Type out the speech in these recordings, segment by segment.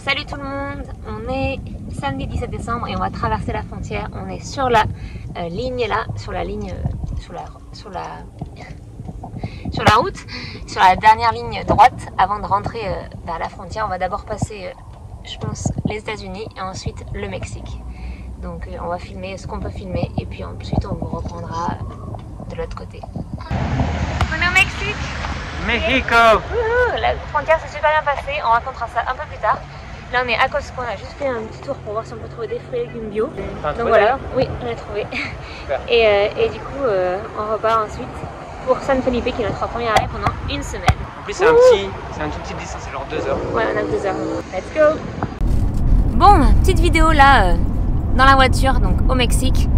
Salut tout le monde, on est samedi 17 décembre et on va traverser la frontière. On est sur la ligne là, sur la route, sur la dernière ligne droite avant de rentrer vers la frontière. On va d'abord passer, je pense, les États-Unis et ensuite le Mexique. Donc on va filmer ce qu'on peut filmer et puis ensuite on vous reprendra de l'autre côté. On est au Mexique. Mexico. La frontière s'est super bien passée, on racontera ça un peu plus tard. Là on est à Costco, on a juste fait un petit tour pour voir si on peut trouver des fruits et légumes bio. Donc voilà, oui on l'a trouvé. Et du coup on repart ensuite pour San Felipe qui est notre premier arrêt pendant une semaine. En plus c'est une toute petite distance, c'est genre 2 heures. Ouais on a 2 heures. Let's go. Bon, petite vidéo là dans la voiture, donc au Mexique.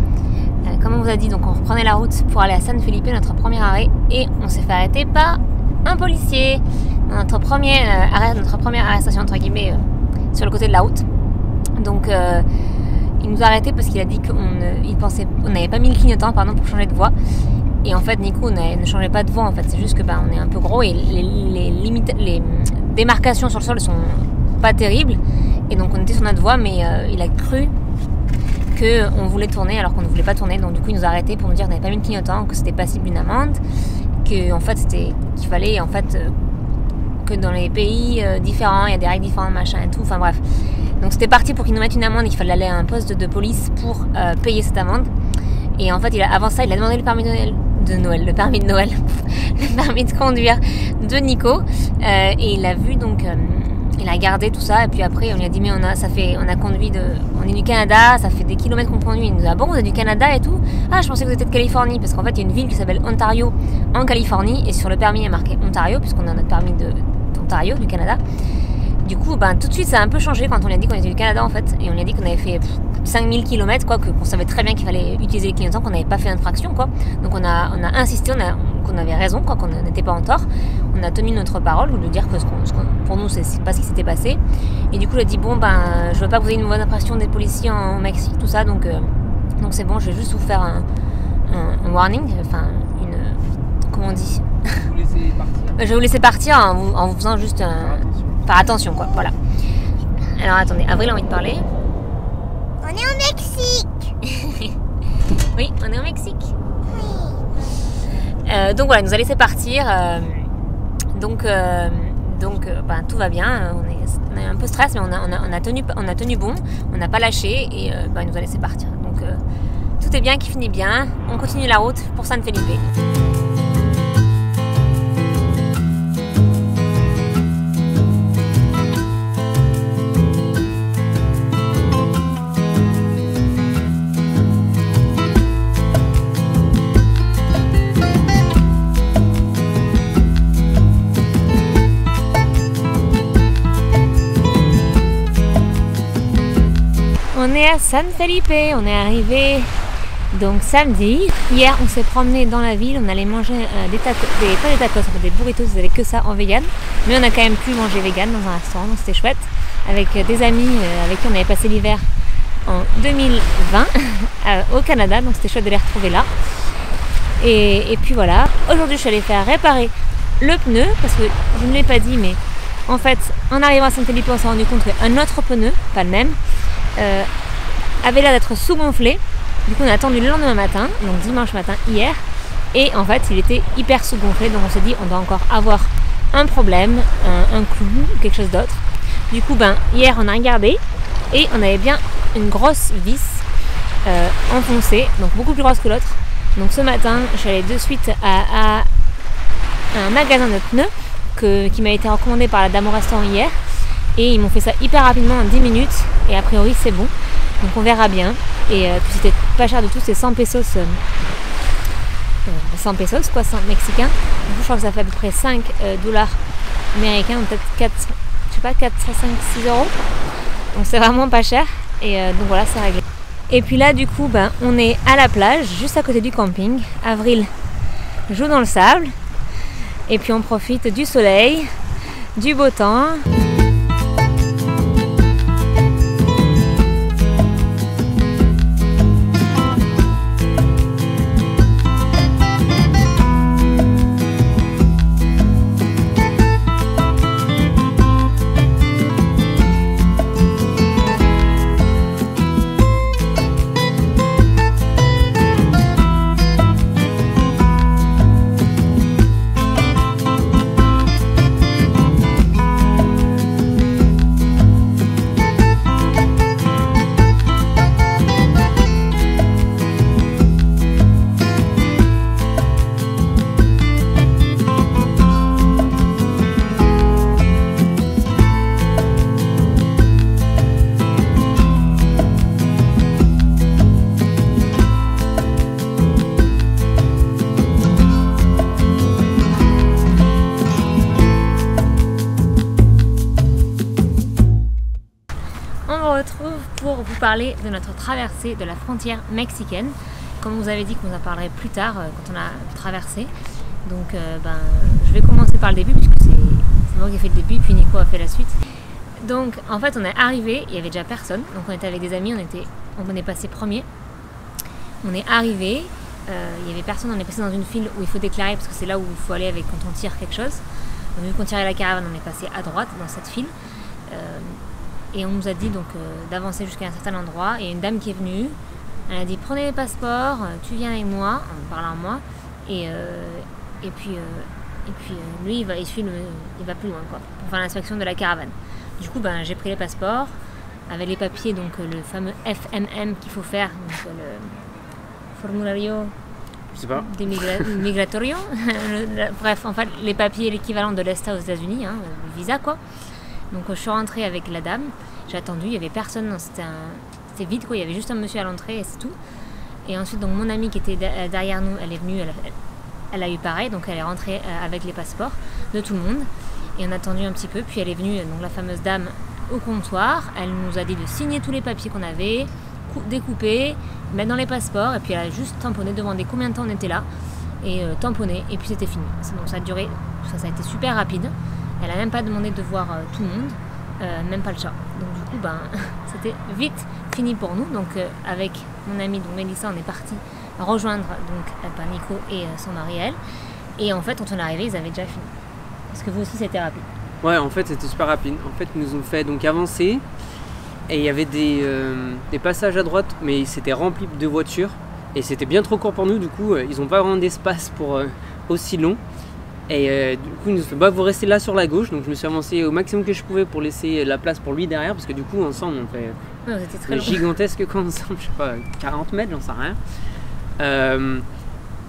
Comme on vous a dit, donc on reprenait la route pour aller à San Felipe, notre premier arrêt, et on s'est fait arrêter par un policier. Notre première arrestation entre guillemets sur le côté de la route. Donc il nous a arrêté parce qu'il a dit qu'on pensait on n'avait pas mis le clignotant pour changer de voie. Et en fait Nico on ne changeait pas de voie en fait, c'est juste que on est un peu gros et les démarcations sur le sol sont pas terribles. Et donc on était sur notre voie mais il a cru qu'on voulait tourner alors qu'on ne voulait pas tourner. Donc du coup il nous a arrêté pour nous dire qu'on n'avait pas mis le clignotant, que c'était passible d'une amende, que en fait qu'il fallait en fait que dans les pays différents il y a des règles différentes machin et tout, enfin bref. Donc c'était parti pour qu'il nous mette une amende et qu'il fallait aller à un poste de police pour payer cette amende. Et en fait avant ça il a demandé le permis le permis de conduire de Nico et il a vu donc il a gardé tout ça et puis après on lui a dit mais on est du Canada, ça fait des kilomètres qu'on conduit. Il nous a dit ah bon vous êtes du Canada et tout, ah je pensais que vous étiez de Californie, parce qu'en fait il y a une ville qui s'appelle Ontario en Californie et sur le permis il est marqué Ontario puisqu'on a notre permis d'Ontario du Canada. Du coup tout de suite ça a un peu changé quand on lui a dit qu'on était du Canada en fait, et on lui a dit qu'on avait fait 5000 km quoi, qu'on savait très bien qu'il fallait utiliser les clignotants, qu'on n'avait pas fait d'infraction quoi. Donc on a insisté, qu'on avait raison quoi, qu'on n'était pas en tort. On a tenu notre parole de dire que pour nous c'est pas ce qui s'était passé. Et du coup il a dit bon je veux pas que vous ayez une mauvaise impression des policiers en Mexique tout ça, donc c'est bon, je vais juste vous faire un warning, enfin comment on dit, Vous laissez partir. Je vais vous laisser partir en vous faisant juste faire attention quoi, voilà. Alors attendez, Avril a envie de parler. On est au Mexique. Oui, on est au Mexique. Donc voilà, il nous a laissé partir. Donc tout va bien. On a eu un peu de stress, mais on a tenu bon. On n'a pas lâché et il nous a laissé partir. Donc tout est bien, qui finit bien. On continue la route pour San Felipe. On est à San Felipe, on est arrivé donc samedi. Hier on s'est promené dans la ville, on allait manger pas des tacos, des burritos, ils avaient que ça en vegan. Mais on a quand même pu manger vegan dans un restaurant, donc c'était chouette. Avec des amis avec qui on avait passé l'hiver en 2020 au Canada, donc c'était chouette de les retrouver là. Et puis voilà, aujourd'hui je suis allée faire réparer le pneu, parce que je ne l'ai pas dit, mais en fait en arrivant à San Felipe on s'est rendu compte qu'un autre pneu, pas le même, avait l'air d'être sous-gonflé. Du coup on a attendu le lendemain matin, donc dimanche matin hier, et en fait il était hyper sous-gonflé, donc on s'est dit on doit encore avoir un problème, un clou, quelque chose d'autre. Du coup hier on a regardé et on avait bien une grosse vis enfoncée, donc beaucoup plus grosse que l'autre. Donc ce matin je suis allée de suite à un magasin de pneus qui m'a été recommandé par la dame au restaurant hier. Et ils m'ont fait ça hyper rapidement en 10 minutes. Et a priori c'est bon. Donc on verra bien. Et puis c'était pas cher du tout, c'est 100 pesos. 100 pesos quoi, 100 mexicains. Du coup je crois que ça fait à peu près 5 dollars américains. Ou peut-être 4, je sais pas, 4, 5, 6 euros. Donc c'est vraiment pas cher. Et donc voilà, c'est réglé. Et puis là du coup on est à la plage, juste à côté du camping. Avril joue dans le sable. Et puis on profite du soleil, du beau temps. On vous retrouve pour vous parler de notre traversée de la frontière mexicaine. Comme vous avez dit qu'on en parlerait plus tard quand on a traversé. Donc je vais commencer par le début puisque c'est moi qui ai fait le début puis Nico a fait la suite. Donc en fait on est arrivé, il n'y avait déjà personne. Donc on était avec des amis, on est passé premier. On est arrivé, il n'y avait personne, on est passé dans une file où il faut déclarer parce que c'est là où il faut aller quand on tire quelque chose. Donc, vu qu'on tirait la caravane, on est passé à droite dans cette file. Et on nous a dit donc d'avancer jusqu'à un certain endroit. Et une dame qui est venue, elle a dit prenez les passeports, tu viens avec moi, en parlant à moi. Et puis lui il va plus loin quoi, pour faire l'inspection de la caravane. Du coup j'ai pris les passeports avec les papiers, donc le fameux FMM qu'il faut faire, donc le formulario migratorio. Bref, en fait les papiers, l'équivalent de l'ESTA aux États-Unis, hein, le visa quoi. Donc je suis rentrée avec la dame, j'ai attendu, il n'y avait personne, c'était vide quoi, il y avait juste un monsieur à l'entrée et c'est tout. Et ensuite donc mon amie qui était derrière nous, elle est venue, elle a eu pareil, donc elle est rentrée avec les passeports de tout le monde. Et on a attendu un petit peu, puis elle est venue, donc la fameuse dame, au comptoir. Elle nous a dit de signer tous les papiers qu'on avait, découper, mettre dans les passeports, et puis elle a juste tamponné, demandé combien de temps on était là, et tamponné, et puis c'était fini. Donc ça a duré, ça a été super rapide. Elle a même pas demandé de voir tout le monde, même pas le chat. Donc du coup, c'était vite fini pour nous. Donc avec mon amie, donc Mélissa, on est parti rejoindre donc Nico et son mari elle. Et en fait, quand on est arrivé, ils avaient déjà fini. Parce que vous aussi, c'était rapide. Ouais, en fait, c'était super rapide. En fait, ils nous ont fait donc avancer. Et il y avait des passages à droite, mais c'était rempli de voitures. Et c'était bien trop court pour nous. Du coup, ils n'ont pas vraiment d'espace pour aussi long. Et du coup, ils nous ont fait vous restez là sur la gauche. Donc, je me suis avancé au maximum que je pouvais pour laisser la place pour lui derrière. Parce que du coup, ensemble, on fait très gigantesque quand ensemble, je sais pas, 40 mètres, j'en sais rien.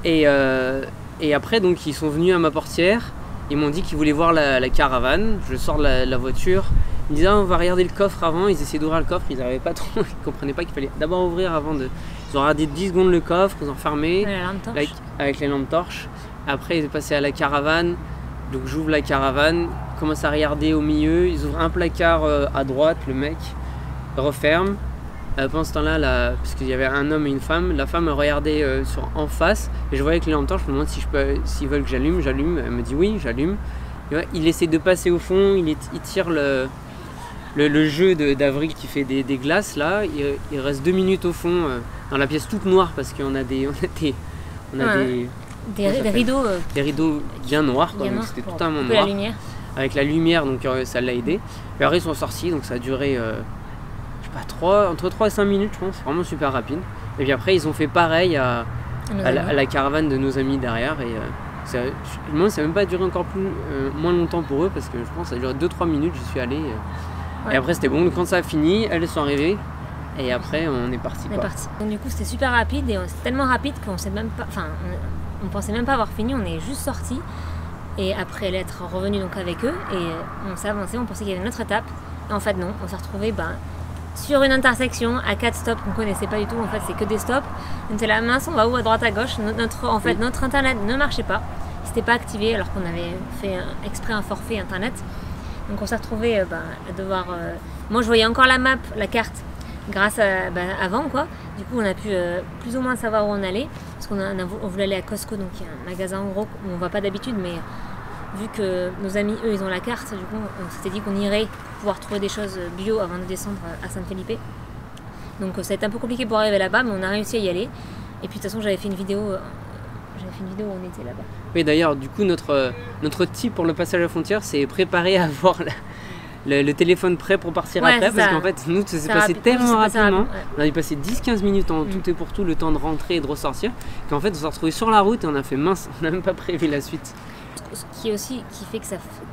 Et après, donc, ils sont venus à ma portière. Ils m'ont dit qu'ils voulaient voir la caravane. Je sors de la voiture. Ils me disaient on va regarder le coffre avant. Ils essayaient d'ouvrir le coffre. Ils n'arrivaient pas trop. Ils ne comprenaient pas qu'il fallait d'abord ouvrir avant de. Ils ont regardé 10 secondes le coffre. Ils ont fermé avec les lampes torches. Après, ils sont passés à la caravane. Donc, j'ouvre la caravane. Ils commencent à regarder au milieu. Ils ouvrent un placard à droite. Le mec referme. Pendant ce temps-là, parce qu'il y avait un homme et une femme, la femme regardait en face et je voyais que les lampes torches, je me demande s'ils veulent que j'allume. Elle me dit oui, j'allume. Il essaie de passer au fond, il tire le jeu d'Avril qui fait des glaces là. Il reste 2 minutes au fond dans la pièce toute noire parce qu'on a des rideaux. Des rideaux bien noirs, quoi, donc c'était tout un monde noir. Avec la lumière, donc ça l'a aidé. Et après ils sont sortis, donc ça a duré. Entre 3 et 5 minutes, je pense, vraiment super rapide. Et puis après, ils ont fait pareil à la caravane de nos amis derrière. Et ça n'a même pas duré encore moins longtemps pour eux parce que je pense que ça a duré 2-3 minutes, j'y suis allé. Ouais. Et après, c'était bon. Quand ça a fini, elles sont arrivées. Et après, on est parti. Donc, du coup, c'était super rapide et c'était tellement rapide qu'on sait même pas. Enfin, on pensait même pas avoir fini, on est juste sortis. Et après l'être revenu donc avec eux, et on s'est avancé, on pensait qu'il y avait une autre étape. Et en fait, non, on s'est retrouvés sur une intersection à 4 stops qu'on connaissait pas du tout. En fait, c'est que des stops. On était là, mince, on va où, à droite, à gauche. Notre internet ne marchait pas. C'était pas activé alors qu'on avait fait exprès un forfait internet. Donc on s'est retrouvés à devoir. Moi, je voyais encore la map, la carte, grâce à avant quoi. Du coup, on a pu plus ou moins savoir où on allait parce qu'on voulait aller à Costco, donc il y a un magasin en gros où on va pas d'habitude, mais vu que nos amis, eux, ils ont la carte, du coup, on s'était dit qu'on irait pour pouvoir trouver des choses bio avant de descendre à San Felipe. Donc ça a été un peu compliqué pour arriver là-bas, mais on a réussi à y aller. Et puis de toute façon, j'avais fait une vidéo où on était là-bas. Oui, d'ailleurs, du coup, notre tip pour le passage à la frontière, c'est préparer à avoir le téléphone prêt pour partir après. Parce qu'en fait, nous, ça s'est passé tellement rapidement. On a dû passer 10-15 minutes en tout et pour tout, le temps de rentrer et de ressortir, qu'en fait, on s'est retrouvés sur la route et on a fait mince, on n'a même pas prévu la suite. Ce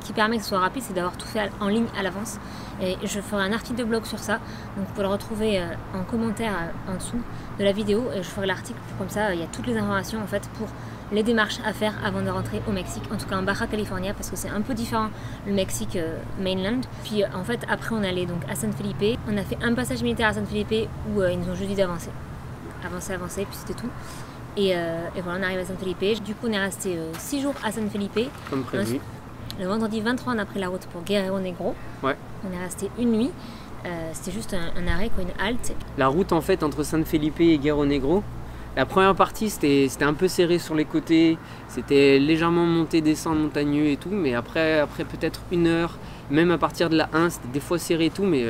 qui permet que ce soit rapide, c'est d'avoir tout fait en ligne à l'avance. Et je ferai un article de blog sur ça, donc vous pouvez le retrouver en commentaire en dessous de la vidéo. Et je ferai l'article, comme ça il y a toutes les informations en fait pour les démarches à faire avant de rentrer au Mexique, en tout cas en Baja California, parce que c'est un peu différent le Mexique mainland. Puis en fait après on allait donc à San Felipe, on a fait un passage militaire à San Felipe où ils nous ont juste dit d'avancer, puis c'était tout. Et voilà, on arrive à San Felipe. Du coup, on est resté 6 jours à San Felipe. Comme prévu. Le vendredi 23, on a pris la route pour Guerrero Negro. Ouais. On est resté une nuit. C'était juste un arrêt, quoi, une halte. La route en fait entre San Felipe et Guerro Negro, la première partie c'était un peu serré sur les côtés, c'était légèrement monté, descendre, montagneux et tout, mais après peut-être 1 heure, même à partir de la 1, c'était des fois serré et tout, mais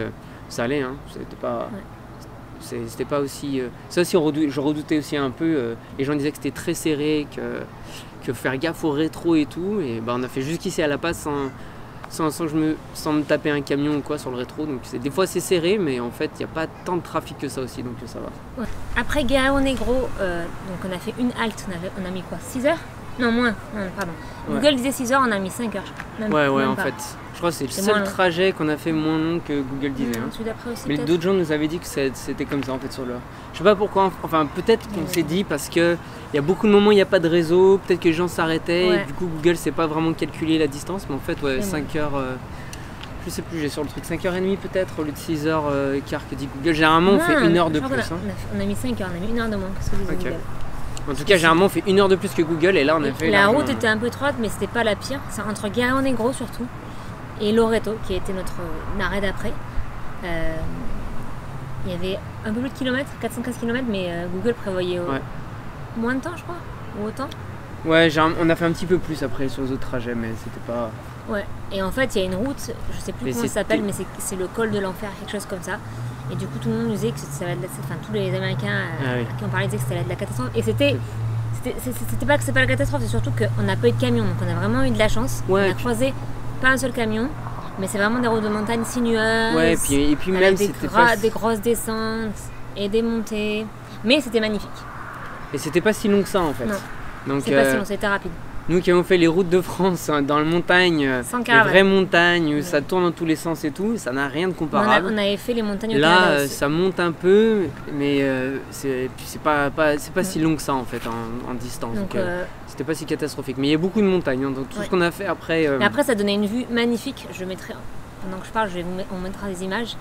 ça allait, hein, c'était pas aussi... Ça aussi je redoutais aussi un peu, les gens disaient que c'était très serré, que faire gaffe au rétro et tout, et on a fait jusqu'ici à La Paz sans me taper un camion ou quoi sur le rétro, donc des fois c'est serré, mais en fait il n'y a pas tant de trafic que ça aussi, donc ça va. Ouais. Après Guerro Negro, donc on a fait une halte, on a mis quoi, 6 heures? Non, moins, non, pardon. Google disait 6 heures, on a mis 5 heures. Même en pas. fait. Je crois que c'est le seul trajet qu'on a fait moins long que Google disait. Celui d'après aussi, mais d'autres gens nous avaient dit que c'était comme ça en fait sur l'heure. Je sais pas pourquoi, enfin peut-être qu'on s'est dit parce qu'il y a beaucoup de moments où il n'y a pas de réseau, peut-être que les gens s'arrêtaient, et du coup Google sait pas vraiment calculer la distance, mais en fait 5 heures, je sais plus, j'ai sur le truc 5h30 peut-être au lieu de 6h15 que dit Google. Généralement on fait 1 heure de plus. On a mis 5 heures, on a mis 1 heure de moins que ce que disait Google. En tout cas, généralement, on fait 1 heure de plus que Google et là, on a fait... La route était un peu étroite, mais c'était pas la pire. C'est entre Guerro Negro surtout et Loreto, qui était notre arrêt d'après. Il y avait un peu plus de kilomètres, 415 km, mais Google prévoyait moins de temps, je crois, ou autant. Ouais, on a fait un petit peu plus après sur les autres trajets, mais c'était pas... Ouais, et en fait, il y a une route, je sais plus comment ça s'appelle, mais c'est le col de l'enfer, quelque chose comme ça. Et du coup, tout le monde nous disait que ça va être tous les Américains à qui on parlait disaient que c'était de la catastrophe. Et c'était pas que c'est pas la catastrophe, c'est surtout qu'on n'a pas eu de camion. Donc on a vraiment eu de la chance. On a croisé pas un seul camion, mais c'est vraiment des routes de montagne sinueuses. Ouais, et puis même des grosses descentes et des montées. Mais c'était magnifique. Et c'était pas si long que ça en fait. Non. Donc c'est pas si long, c'était rapide. Nous qui avons fait les routes de France dans la montagne, les vraies montagnes où ça tourne dans tous les sens et tout, ça n'a rien de comparable. On avait fait les montagnes au Canada Canada aussi. Ça monte un peu, mais c'est pas si long que ça en fait en distance. Donc c'était pas si catastrophique. Mais il y a beaucoup de montagnes, hein, donc tout ce qu'on a fait après. Mais après ça donnait une vue magnifique. Je mettrai, pendant que je parle, on mettra des images.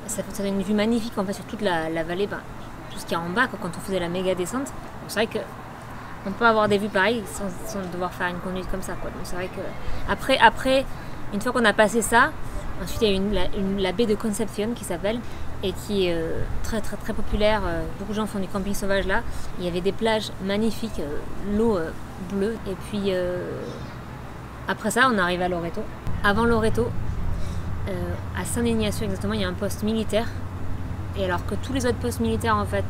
Ça donne une vue magnifique en fait sur toute la vallée, tout ce qu'il y a en bas quand on faisait la méga descente. Donc c'est vrai que on peut avoir des vues pareilles sans devoir faire une conduite comme ça, quoi. Donc c'est vrai que après une fois qu'on a passé ça, ensuite il y a la baie de Concepción qui s'appelle et qui est très très très populaire. Beaucoup de gens font du camping sauvage là. Il y avait des plages magnifiques, l'eau bleue. Et puis après ça, on arrive à Loreto. Avant Loreto, à San Ignacio exactement, il y a un poste militaire. Et alors que tous les autres postes militaires en fait,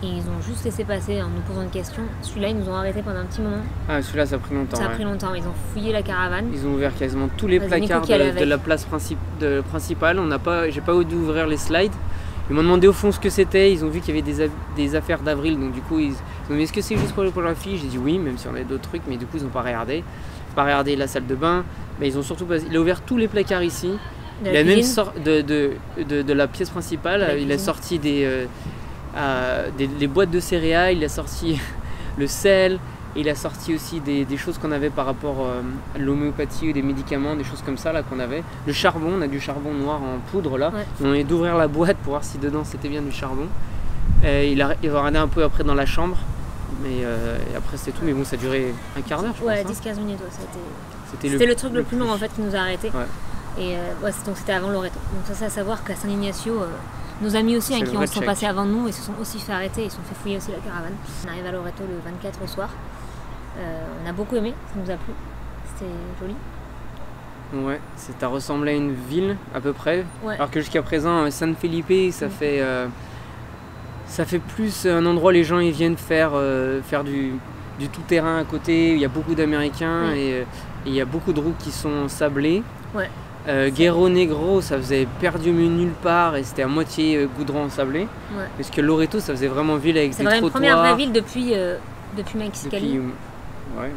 et ils ont juste laissé passer en nous posant une question. Celui-là, ils nous ont arrêtés pendant un petit moment. Ah, celui-là, ça a pris longtemps. Ça a pris longtemps. Ils ont fouillé la caravane. Ils ont ouvert quasiment tous les placards de la place principale. J'ai pas dû ouvrir les slides. Ils m'ont demandé au fond ce que c'était. Ils ont vu qu'il y avait des affaires d'avril. Donc, du coup, ils m'ont dit est-ce que c'est juste pour la fille? J'ai dit oui, même si on avait d'autres trucs. Mais du coup, ils n'ont pas regardé. Pas regardé la salle de bain. Mais ils ont surtout pas... Il a ouvert tous les placards ici. Il a même sorti de la pièce principale. Il a sorti des boîtes de céréales, il a sorti le sel, et il a sorti aussi des choses qu'on avait par rapport à l'homéopathie ou des médicaments, des choses comme ça là qu'on avait. Le charbon, on a du charbon noir en poudre là. On est d'ouvrir la boîte pour voir si dedans c'était bien du charbon. Il va regarder un peu après dans la chambre, mais après c'est tout. Mais bon, ça a duré un quart d'heure, je pense. Ouais, 10-15 minutes, c'était le truc le plus long en fait qui nous a arrêtés. Et donc c'était avant Loreto. Donc ça c'est à savoir qu'à San Ignacio, nos amis aussi qui sont passés avant nous et se sont aussi fait arrêter, ils se sont fait fouiller aussi la caravane. On arrive à Loreto le 24 au soir. On a beaucoup aimé, ça nous a plu. C'était joli. Ouais, ça ressemblait à une ville à peu près. Ouais. Alors que jusqu'à présent, San Felipe, ça fait plus un endroit où les gens ils viennent faire du tout-terrain à côté. Il y a beaucoup d'Américains et il y a beaucoup de routes qui sont sablées. Ouais. Guerro Negro, ça faisait perdu mais nulle part et c'était à moitié goudron sablé. Ouais. Parce que Loreto, ça faisait vraiment ville avec des trottoirs. C'est vraiment une première vraie ville depuis Mexicali.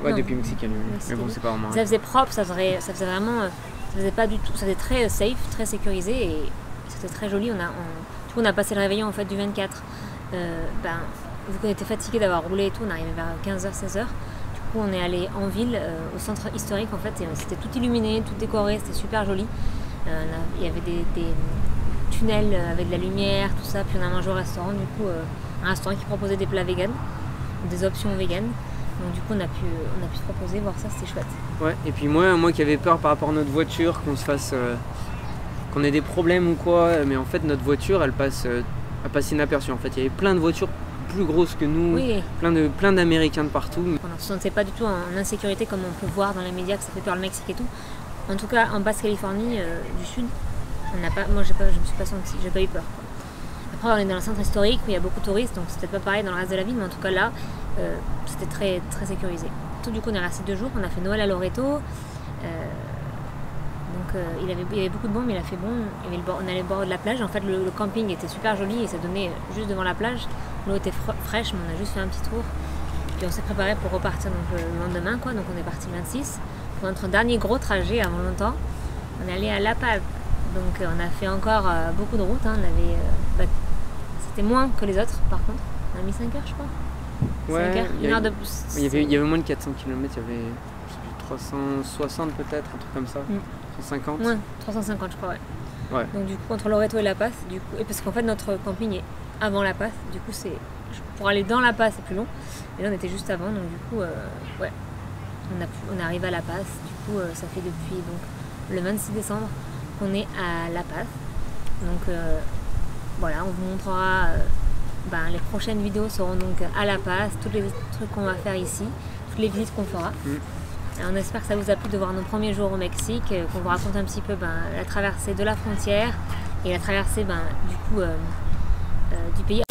Depuis Mexicali. Mais bon, c'est pas vraiment. Ça faisait propre, ça faisait vraiment, ça faisait pas du tout, ça faisait très safe, très sécurisé et c'était très joli. On a passé le réveillon en fait du 24. Vu qu'on était fatigué d'avoir roulé et tout, on arrivait vers 15h, 16h. On est allé en ville, au centre historique en fait, et c'était tout illuminé, tout décoré, c'était super joli. Il y avait des tunnels avec de la lumière, tout ça, puis on a mangé au restaurant, du coup, un restaurant qui proposait des plats véganes, des options véganes. Donc du coup on a pu se proposer, voir ça, c'était chouette. Ouais, et puis moi qui avais peur par rapport à notre voiture, qu'on se fasse qu'on ait des problèmes ou quoi, mais en fait notre voiture elle passe inaperçue. En fait, il y avait plein de voitures plus grosses que nous, Oui. plein d'Américains de partout. On ne se sentait pas du tout en insécurité comme on peut voir dans les médias que ça fait peur le Mexique et tout. En tout cas, en Basse-Californie du Sud, moi je me suis pas sentie, j'ai pas eu peur. Quoi. Après, on est dans le centre historique où il y a beaucoup de touristes, donc c'est peut-être pas pareil dans le reste de la ville, mais en tout cas là, c'était très, très sécurisé. Tout du coup, on est resté 2 jours, on a fait Noël à Loreto. Il y avait beaucoup de bombes, il a fait bon. On allait au bord de la plage. En fait, le camping était super joli et ça donnait juste devant la plage. L'eau était fraîche, mais on a juste fait un petit tour. Puis on s'est préparé pour repartir donc, le lendemain, quoi. Donc on est parti le 26. Pour notre dernier gros trajet avant longtemps, on est allé à La Paz. Donc on a fait encore beaucoup de routes. Hein. C'était moins que les autres, par contre. On a mis 5 heures, je crois. 5 heures, une heure de plus. Il y avait moins de 400 km, il y avait 360 peut-être, un truc comme ça. 150. Ouais, 350 je crois, ouais. Donc du coup entre Loreto et La Paz, et parce qu'en fait notre camping est avant La Paz, du coup pour aller dans La Paz c'est plus long, et là on était juste avant, donc du coup ouais, on est arrivé à La Paz, du coup ça fait depuis donc le 26 décembre qu'on est à La Paz, donc voilà, on vous montrera, les prochaines vidéos seront donc à La Paz, tous les trucs qu'on va faire ici, toutes les visites qu'on fera. On espère que ça vous a plu de voir nos premiers jours au Mexique, qu'on vous raconte un petit peu la traversée de la frontière et la traversée du pays.